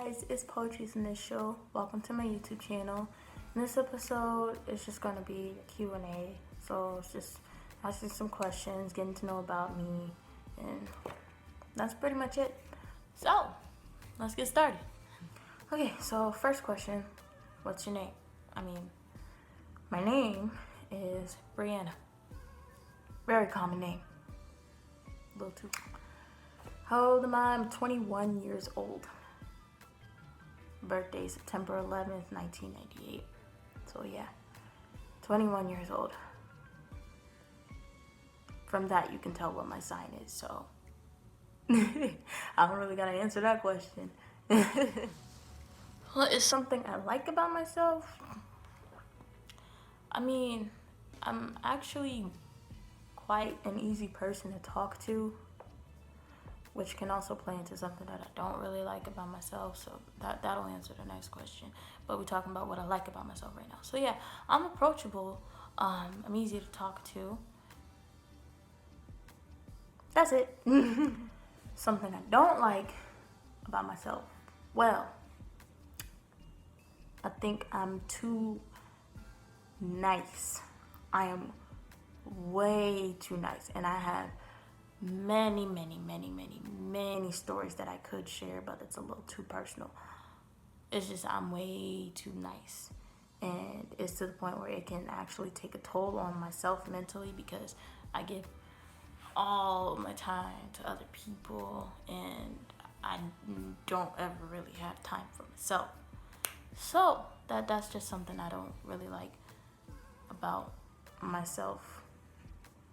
guys, it's Poetry's Initial. Welcome to my YouTube channel. In this episode, it's just going to be a Q&A. So it's just asking some questions, getting to know about me, and that's pretty much it. So, let's get started. Okay, so first question, what's your name? My name is Brianna. Very common name. A little too. How old am I? I'm 21 years old. Birthday September 11th, 1998. So yeah, 21 years old. From that you can tell what my sign is, so I don't really gotta answer that question. What is something I like about myself? I'm actually quite an easy person to talk to, which can also play into something that I don't really like about myself, so that'll answer the next question. But we're talking about what I like about myself right now. So yeah, I'm approachable, I'm easy to talk to. That's it. Something I don't like about myself, well, I think I'm too nice. I am way too nice, and I have many stories that I could share, but it's a little too personal. It's just I'm way too nice, and it's to the point where it can actually take a toll on myself mentally, because I give all my time to other people and I don't ever really have time for myself. So that's just something I don't really like about myself,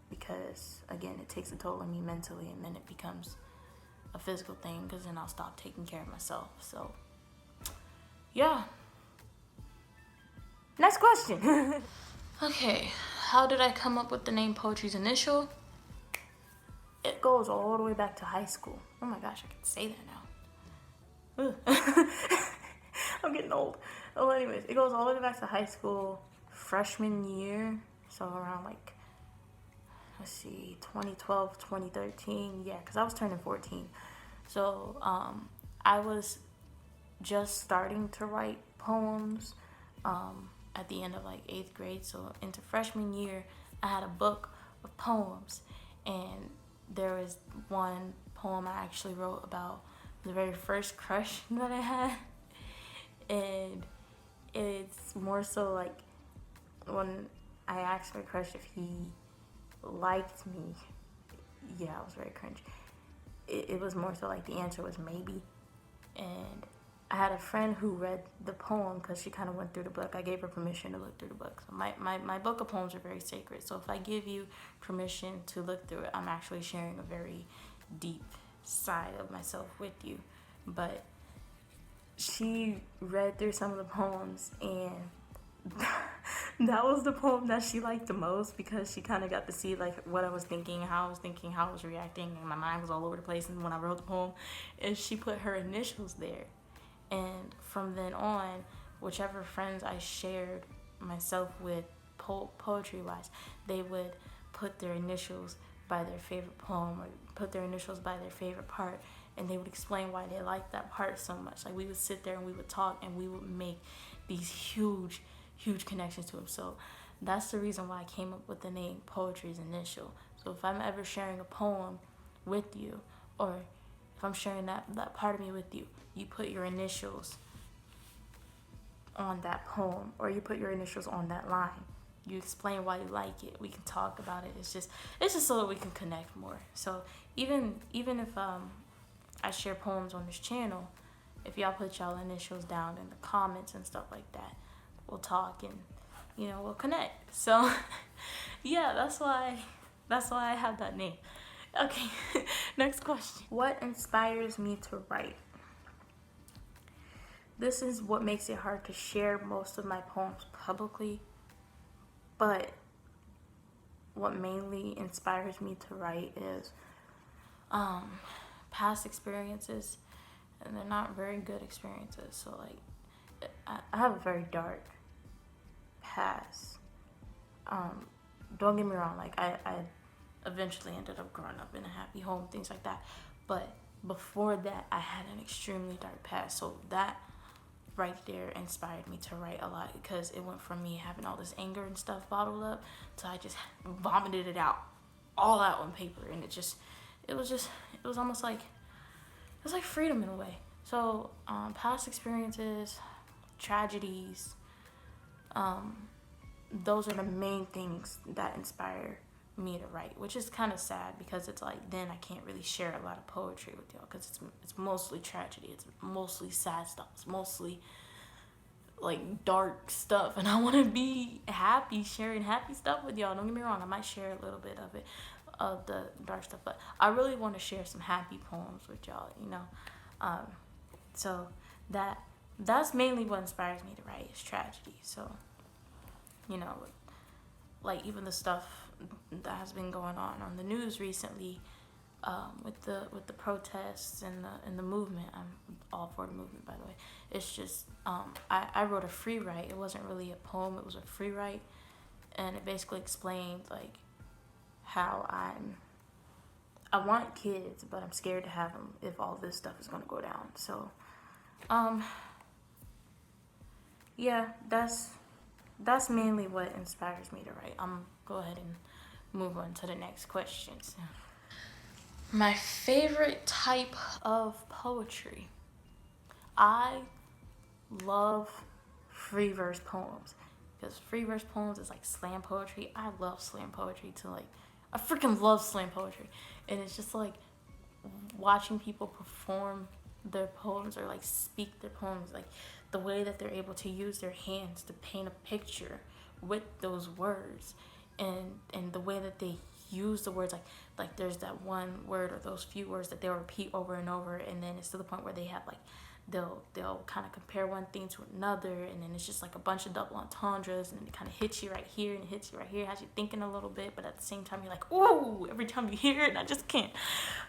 because again, it takes a toll on me mentally, and then it becomes a physical thing, because then I'll stop taking care of myself. So yeah, next question. Okay, how did I come up with the name Poetry's Initial? It goes all the way back to high school. Oh my gosh, I can say that now. I'm getting old. Well, anyways, it goes all the way back to high school, freshman year, so around 2012, 2013, yeah, because I was turning 14. So I was just starting to write poems at the end of 8th grade. So into freshman year, I had a book of poems, and there was one poem I actually wrote about the very first crush that I had, and it's more so when I asked my crush if he liked me. Yeah, I was very cringe. It was more so the answer was maybe. And I had a friend who read the poem, because she kind of went through the book. I gave her permission to look through the book. So my book of poems are very sacred. So if I give you permission to look through it, I'm actually sharing a very deep side of myself with you. But she read through some of the poems, and that was the poem that she liked the most, because she kind of got to see what I was thinking, how I was reacting, and my mind was all over the place. And when I wrote the poem, and she put her initials there, and from then on, whichever friends I shared myself with poetry wise, they would put their initials by their favorite poem, or put their initials by their favorite part, and they would explain why they liked that part so much. We would sit there and we would talk, and we would make these huge connections to them. So that's the reason why I came up with the name Poetry's Initial. So if I'm ever sharing a poem with you, or if I'm sharing that part of me with you, you put your initials on that poem, or you put your initials on that line. You explain why you like it. We can talk about it. It's just so that we can connect more. So even if I share poems on this channel, if y'all put y'all initials down in the comments and stuff like that, we'll talk, and we'll connect. So yeah, that's why I have that name. Okay, next question. What inspires me to write? This is what makes it hard to share most of my poems publicly, but what mainly inspires me to write is past experiences, and they're not very good experiences. So I have a very dark past. Don't get me wrong, I eventually ended up growing up in a happy home, things like that, but before that, I had an extremely dark past. So that right there inspired me to write a lot, because it went from me having all this anger and stuff bottled up to I just vomited it out, all out on paper. And it was almost like, it was like freedom in a way. So past experiences, tragedies, those are the main things that inspire me to write, which is kind of sad, because it's like then I can't really share a lot of poetry with y'all, because it's mostly tragedy, it's mostly sad stuff, it's mostly like dark stuff, and I want to be happy sharing happy stuff with y'all. Don't get me wrong, I might share a little bit of it, of the dark stuff, but I really want to share some happy poems with y'all, you know. So that's mainly what inspires me to write, is tragedy. So, you know, like even the stuff that has been going on the news recently, with the protests and the movement. I'm all for the movement, by the way. It's just I wrote a free write. It wasn't really a poem. It was a free write, and it basically explained like how I want kids, but I'm scared to have them if all this stuff is gonna go down. So, yeah, that's mainly what inspires me to write. Go ahead and move on to the next questions. My favorite type of poetry. I love free verse poems, because free verse poems is like slam poetry. I love slam poetry to like, I freaking love slam poetry, and it's just like watching people perform their poems or like speak their poems, like the way that they're able to use their hands to paint a picture with those words, and the way that they use the words, like there's that one word or those few words that they'll repeat over and over, and then it's to the point where they have like they'll kind of compare one thing to another, and then it's just like a bunch of double entendres, and it kind of hits you right here and it hits you right here, has you thinking a little bit, but at the same time you're like, ooh, every time you hear it, and I just can't.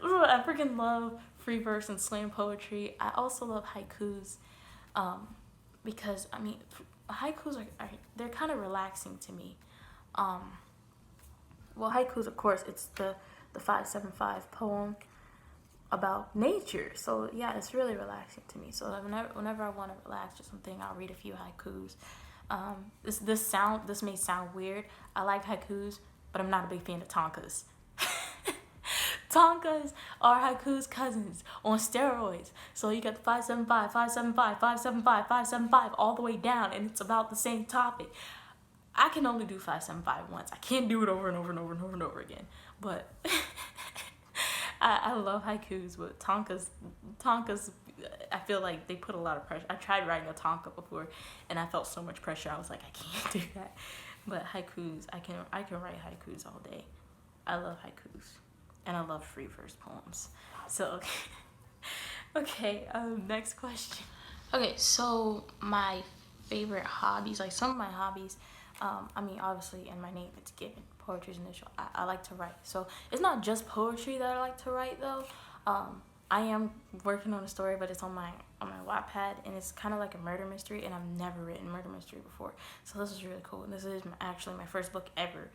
I freaking love free verse and slam poetry. I also love haikus, because I mean haikus are they're kind of relaxing to me. Well, haikus, of course, it's the 575 poem about nature. So yeah, it's really relaxing to me. So whenever I want to relax or something, I'll read a few haikus. This may sound weird. I like haikus, but I'm not a big fan of tankas. Tankas are haikus cousins on steroids. So you got the 575, 575, 575, 575 all the way down, and it's about the same topic. I can only do 575 once. I can't do it over and over and over and over and over again. But I love haikus, but tankas, I feel like they put a lot of pressure. I tried writing a tanka before, and I felt so much pressure. I was like, I can't do that. But haikus, I can write haikus all day. I love haikus, and I love free verse poems. So, okay, next question. Okay, so my favorite hobbies, like some of my hobbies, I mean, obviously in my name it's given, poetry's initial. I like to write. So it's not just poetry that I like to write though. I am working on a story, but it's on my Wattpad, and it's kind of like a murder mystery, and I've never written murder mystery before. So this is really cool. And this is actually my first book ever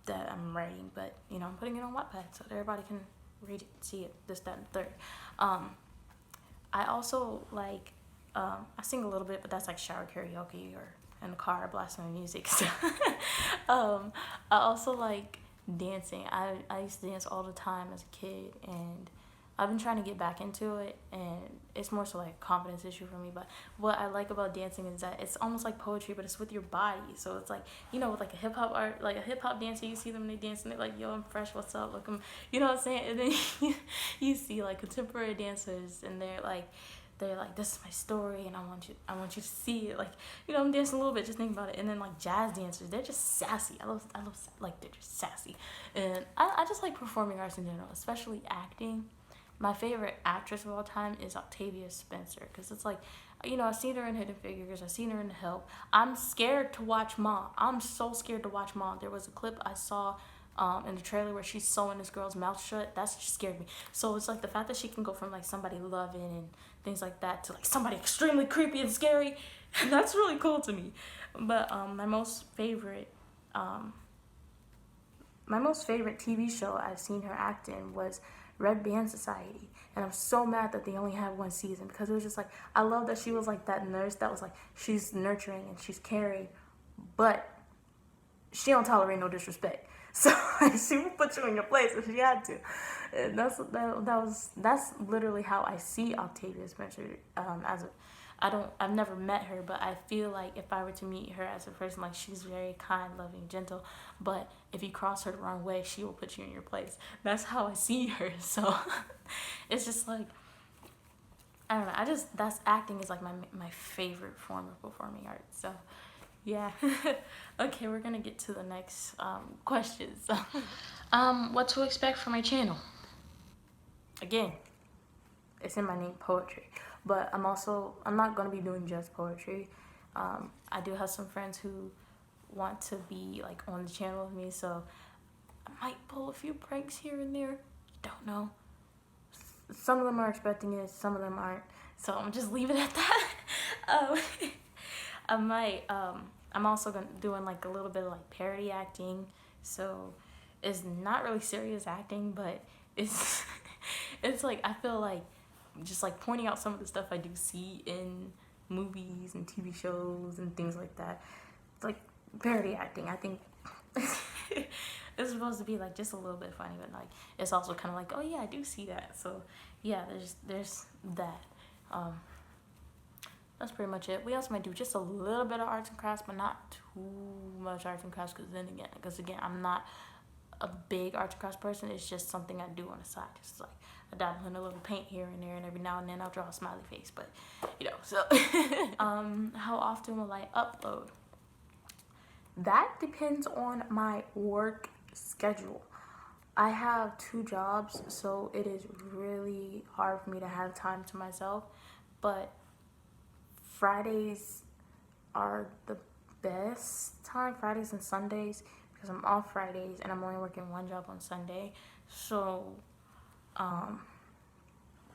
that I'm writing, but you know, I'm putting it on Wattpad so that everybody can read it, see it, this, that, and the third. I also like, I sing a little bit, but that's like shower karaoke or in the car blasting my music. So, I also like dancing. I used to dance all the time as a kid, and I've been trying to get back into it, and it's more so like a confidence issue for me. But what I like about dancing is that it's almost like poetry, but it's with your body. So it's like, you know, with like a hip hop art, like a hip hop dancer, you see them, they dance, and they're like, yo, I'm fresh, what's up, look, you know what I'm saying? And then you see like contemporary dancers, and they're like, this is my story, and I want you to see it. Like, you know, I'm dancing a little bit, just think about it. And then like jazz dancers, they're just sassy. I love like, they're just sassy. And I just like performing arts in general, especially acting. My favorite actress of all time is Octavia Spencer, because it's like, you know, I've seen her in Hidden Figures, I've seen her in The Help. I'm scared to watch Mom. I'm so scared to watch Mom. There was a clip I saw in the trailer where she's sewing this girl's mouth shut. That just scared me. So it's like the fact that she can go from like somebody loving and things like that to like somebody extremely creepy and scary, that's really cool to me. But my most favorite TV show I've seen her act in was Red Band Society. And I'm so mad that they only had one season, because it was just like, I love that she was like that nurse that was like, she's nurturing and she's caring, but she don't tolerate no disrespect. So like, she would put you in your place if she had to. And that's literally how I see Octavia Spencer. I've never met her, but I feel like if I were to meet her as a person, like, she's very kind, loving, gentle. But if you cross her the wrong way, she will put you in your place. That's how I see her. So it's just like, I don't know. That's acting is like my favorite form of performing arts. So yeah. Okay, we're gonna get to the next questions. What to expect from my channel? Again, it's in my name, poetry. But I'm not gonna be doing just poetry. I do have some friends who want to be like on the channel with me, so I might pull a few pranks here and there. Don't know. Some of them are expecting it, some of them aren't. So I'm just leave it at that. I might. I'm also doing like a little bit of like parody acting. So it's not really serious acting, but it's it's like, I feel like just like pointing out some of the stuff I do see in movies and TV shows and things like that. It's like parody acting. I think it's supposed to be like just a little bit funny, but like it's also kind of like, oh yeah, I do see that. So yeah, there's that. That's pretty much it. We also might do just a little bit of arts and crafts, but not too much arts and crafts, because again, I'm not a big arts and crafts person. It's just something I do on the side. It's like I dabble in a little paint here and there, and every now and then I'll draw a smiley face. But so how often will I upload? That depends on my work schedule. I have 2 jobs, so it is really hard for me to have time to myself. But Fridays are the best time, Fridays and Sundays, because I'm off Fridays and I'm only working 1 job on Sunday. So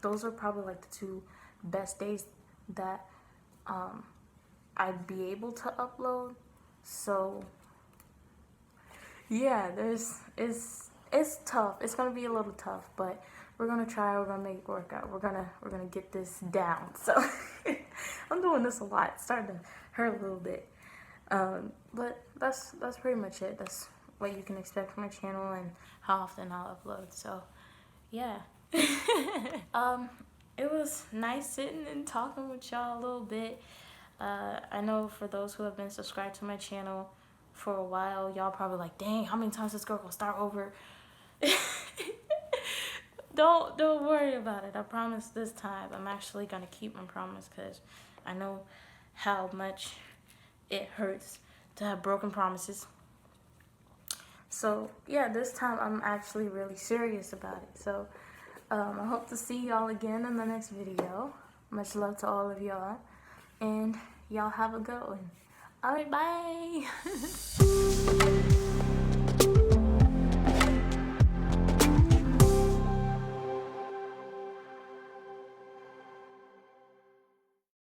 those are probably like the 2 best days that I'd be able to upload. So yeah, it's tough. It's gonna be a little tough, but we're gonna try. We're gonna make it work out. We're gonna get this down. So I'm doing this a lot. It's starting to hurt a little bit. But that's pretty much it. That's what you can expect from my channel and how often I'll upload. So yeah. It was nice sitting and talking with y'all a little bit. I know for those who have been subscribed to my channel for a while, y'all probably like, dang, how many times this girl gonna start over? Don't worry about it. I promise this time I'm actually gonna keep my promise, because I know how much it hurts to have broken promises. So yeah, this time I'm actually really serious about it. So I hope to see y'all again in the next video. Much love to all of y'all, and y'all have a good one. All right, bye.